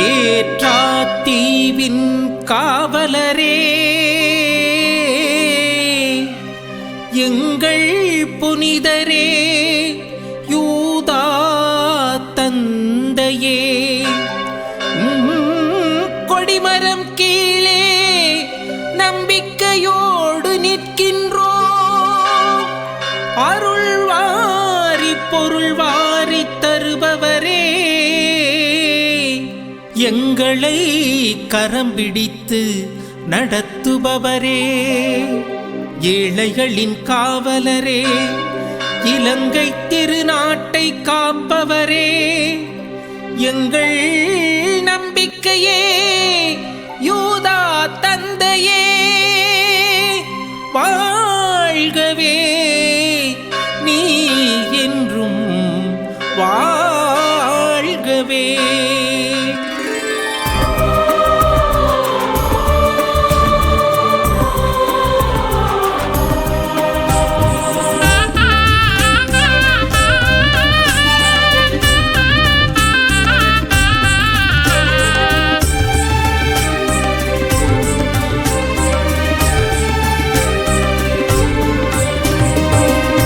தேற்றாத்தீவின் காவலரே, எங்கள் புனிதரே, யூதா தந்தையே, கொடிமரம் கீழே நம்பிக்கையோடு நிற்கின்றோம். அருள் வாரி பொருள் வாரி தருபவரே, எங்களை கரம் பிடித்து நடத்துபவரே, ஏழைகளின் காவலரே, இலங்கை திருநாட்டை காப்பவரே, எங்கள் நம்பிக்கையே, யூதா தந்தையே, வாழ்கவே நீ என்றும் வாழ்கவே.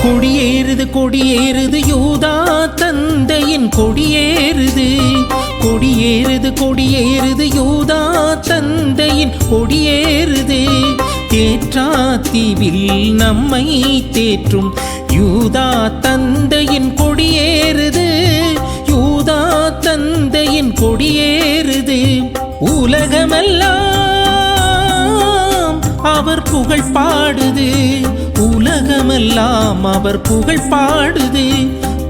கொடியேறுது கொடியேறுது யூதா தந்தையின் கொடியேறுது, கொடியேறுது கொடியேறுது யூதா தந்தையின் கொடியேறுது. தேற்றாத்தீவில் நம்மை தேற்றும் யூதா தந்தையின் கொடியேறுது, யூதா தந்தையின் கொடியேறுது. உலகமெல்லாம் அவர் புகழ் பாடுது, உலகமெல்லாம் அவர் புகழ் பாடுது.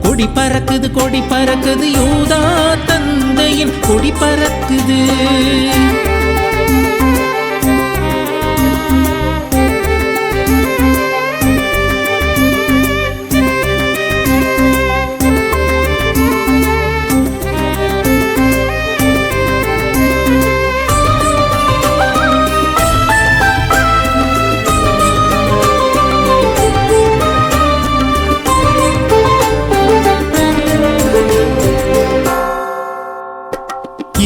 கொடி பறக்குது கொடி பறக்குது, யூதா தந்தையின் கொடி பறக்குது.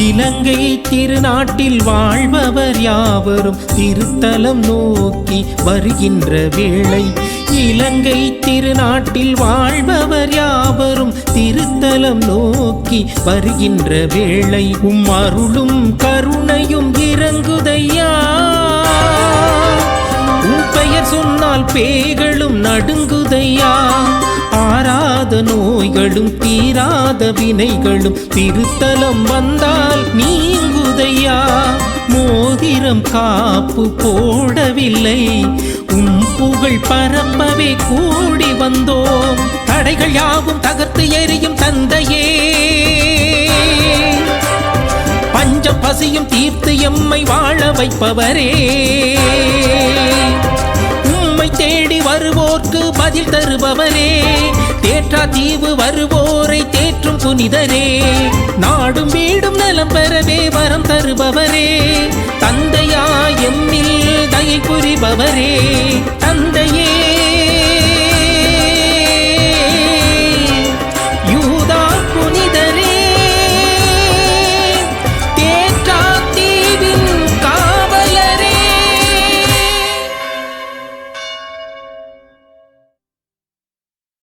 இலங்கை திருநாட்டில் வாழ்பவர் யாவரும் திருத்தலம் நோக்கி வருகின்ற வேளை, இலங்கை திருநாட்டில் வாழ்பவர் யாவரும் திருத்தலம் நோக்கி வருகின்ற வேளை, உம் அருளும் கருணையும் இறங்குதையா. உம் பெயர் சொன்னால் பேய்களும் நடுங்குதையா. ஆறாத நோய்களும் தீராத வினைகளும் திருத்தலம் வந்தால் நீங்குதையா. மோதிரம் காப்பு போடவில்லை, உம் புகழ் பரப்பவே கூடி வந்தோம். தடைகள் யாவும் தகர்த்து எரியும் தந்தையே, பஞ்சம் பசியும் தீர்த்து எம்மை வாழ வைப்பவரே, உம்மை தேடி வருவோர்க்கு பதில் தருபவரே, தேற்றாத்தீவு வருவோரை தேற்றும் புனிதரே, நாடும் வீடும் நலம் பெறவே வரம் தருபவரே, தந்தையா எம்மில் தயை புரிபவரே,